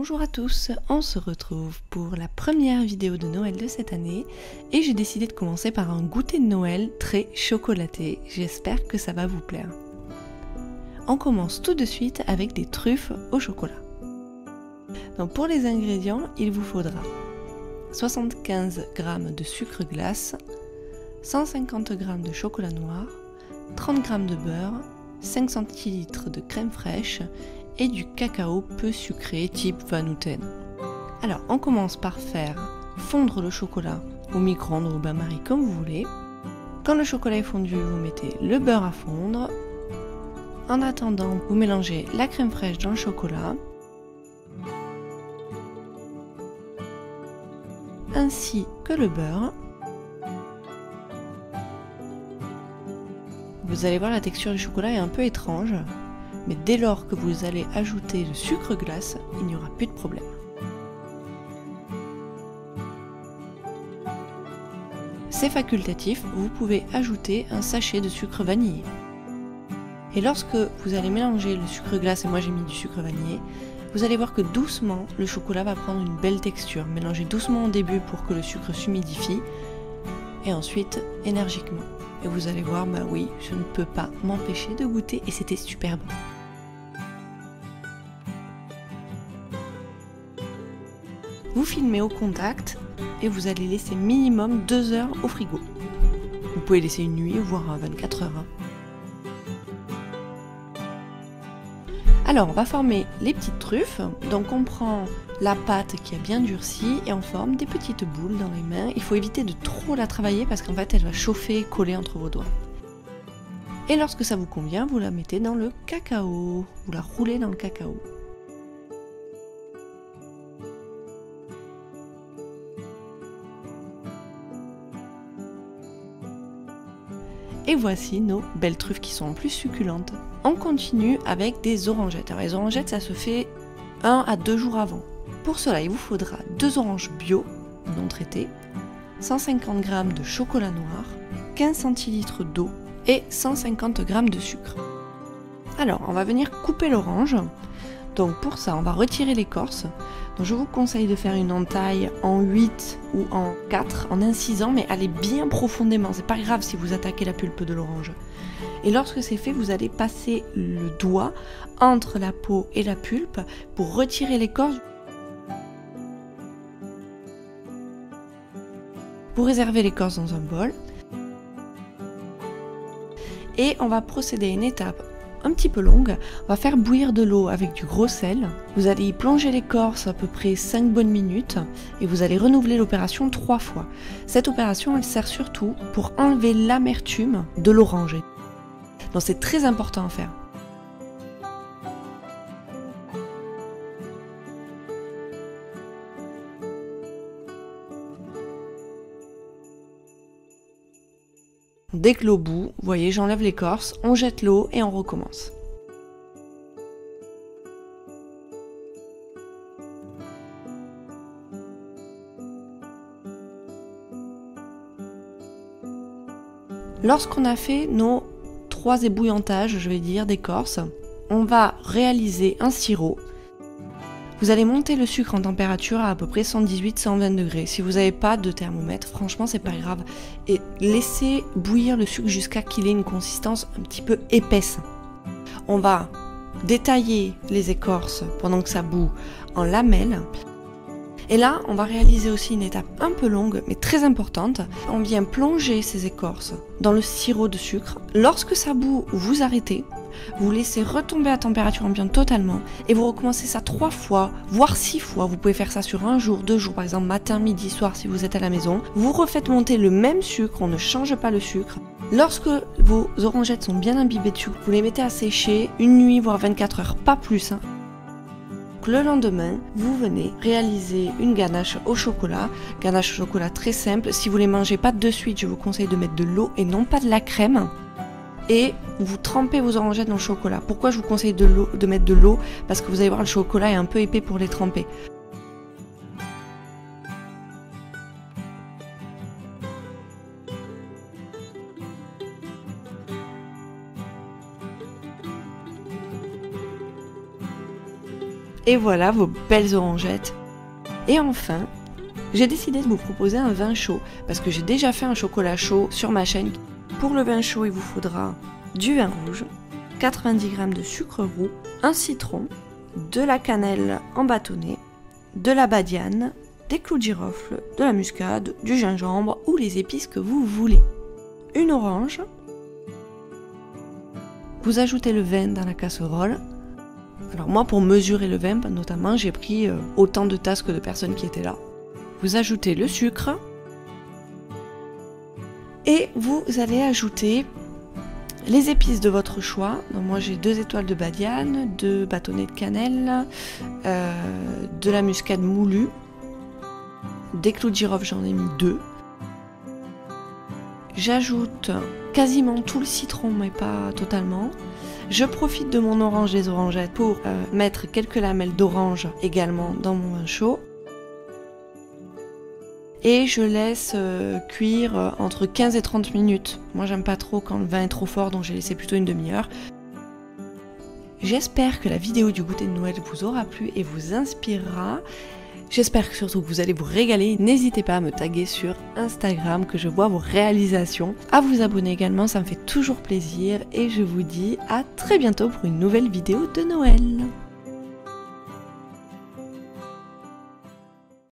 Bonjour à tous, on se retrouve pour la première vidéo de Noël de cette année et j'ai décidé de commencer par un goûter de Noël très chocolaté. J'espère que ça va vous plaire. On commence tout de suite avec des truffes au chocolat. Donc pour les ingrédients, il vous faudra 75 g de sucre glace, 150 g de chocolat noir, 30 g de beurre, 5 centilitres de crème fraîche et du cacao peu sucré type Van Houten. Alors on commence par faire fondre le chocolat au micro-ondes ou au bain-marie comme vous voulez. Quand le chocolat est fondu, vous mettez le beurre à fondre. En attendant, vous mélangez la crème fraîche dans le chocolat, ainsi que le beurre. Vous allez voir, la texture du chocolat est un peu étrange, mais dès lors que vous allez ajouter le sucre glace, il n'y aura plus de problème. C'est facultatif, vous pouvez ajouter un sachet de sucre vanillé. Et lorsque vous allez mélanger le sucre glace, et moi j'ai mis du sucre vanillé, vous allez voir que doucement le chocolat va prendre une belle texture. Mélangez doucement au début pour que le sucre s'humidifie, et ensuite énergiquement. Et vous allez voir, bah oui, je ne peux pas m'empêcher de goûter et c'était super bon. Vous filmez au contact et vous allez laisser minimum 2 heures au frigo. Vous pouvez laisser une nuit, voire 24 heures. Alors on va former les petites truffes. Donc on prend la pâte qui a bien durci et on forme des petites boules dans les mains. Il faut éviter de trop la travailler parce qu'en fait elle va chauffer et coller entre vos doigts. Et lorsque ça vous convient, vous la mettez dans le cacao. Vous la roulez dans le cacao. Et voici nos belles truffes qui sont en plus succulentes. On continue avec des orangettes. Alors les orangettes, ça se fait 1 à 2 jours avant. Pour cela, il vous faudra 2 oranges bio, non traitées, 150 g de chocolat noir, 15 centilitres d'eau et 150 g de sucre. Alors, on va venir couper l'orange. Donc pour ça, on va retirer l'écorce. Donc je vous conseille de faire une entaille en 8 ou en 4, en incisant, mais allez bien profondément. C'est pas grave si vous attaquez la pulpe de l'orange. Et lorsque c'est fait, vous allez passer le doigt entre la peau et la pulpe pour retirer l'écorce. Vous réservez l'écorce dans un bol. Et on va procéder à une étape un petit peu longue. On va faire bouillir de l'eau avec du gros sel. Vous allez y plonger l'écorce à peu près 5 bonnes minutes et vous allez renouveler l'opération 3 fois. Cette opération, elle sert surtout pour enlever l'amertume de l'orange. Donc c'est très important à faire. Dès que l'eau bout, vous voyez, j'enlève l'écorce, on jette l'eau et on recommence. Lorsqu'on a fait nos 3 ébouillantages, je vais dire, d'écorce, on va réaliser un sirop. Vous allez monter le sucre en température à peu près 118-120 degrés. Si vous n'avez pas de thermomètre, franchement c'est pas grave. Et laissez bouillir le sucre jusqu'à qu'il ait une consistance un petit peu épaisse. On va détailler les écorces pendant que ça bout en lamelles. Et là, on va réaliser aussi une étape un peu longue, mais très importante. On vient plonger ces écorces dans le sirop de sucre. Lorsque ça bout, vous arrêtez. Vous laissez retomber à température ambiante totalement et vous recommencez ça 3 fois, voire 6 fois. Vous pouvez faire ça sur 1 jour, 2 jours, par exemple matin, midi, soir si vous êtes à la maison. Vous refaites monter le même sucre, on ne change pas le sucre. Lorsque vos orangettes sont bien imbibées de sucre, vous les mettez à sécher 1 nuit, voire 24 heures, pas plus. Le lendemain, vous venez réaliser une ganache au chocolat. Ganache au chocolat très simple. Si vous ne les mangez pas de suite, je vous conseille de mettre de l'eau et non pas de la crème. Et vous trempez vos orangettes dans le chocolat. Pourquoi je vous conseille de mettre de l'eau? Parce que vous allez voir, le chocolat est un peu épais pour les tremper. Et voilà vos belles orangettes. Et enfin, j'ai décidé de vous proposer un vin chaud, parce que j'ai déjà fait un chocolat chaud sur ma chaîne. Pour le vin chaud, il vous faudra du vin rouge, 90 g de sucre roux, un citron, de la cannelle en bâtonnet, de la badiane, des clous de girofle, de la muscade, du gingembre ou les épices que vous voulez. Une orange. Vous ajoutez le vin dans la casserole. Alors moi, pour mesurer le vin, notamment, j'ai pris autant de tasses que de personnes qui étaient là. Vous ajoutez le sucre. Et vous allez ajouter les épices de votre choix. Donc moi j'ai 2 étoiles de badiane, 2 bâtonnets de cannelle, de la muscade moulue, des clous de girofle, j'en ai mis 2. J'ajoute quasiment tout le citron, mais pas totalement. Je profite de mon orange des orangettes pour mettre quelques lamelles d'orange également dans mon vin chaud. Et je laisse cuire entre 15 et 30 minutes. Moi j'aime pas trop quand le vin est trop fort, donc j'ai laissé plutôt une demi-heure. J'espère que la vidéo du goûter de Noël vous aura plu et vous inspirera. J'espère surtout que vous allez vous régaler. N'hésitez pas à me taguer sur Instagram, que je vois vos réalisations. À vous abonner également, ça me fait toujours plaisir. Et je vous dis à très bientôt pour une nouvelle vidéo de Noël.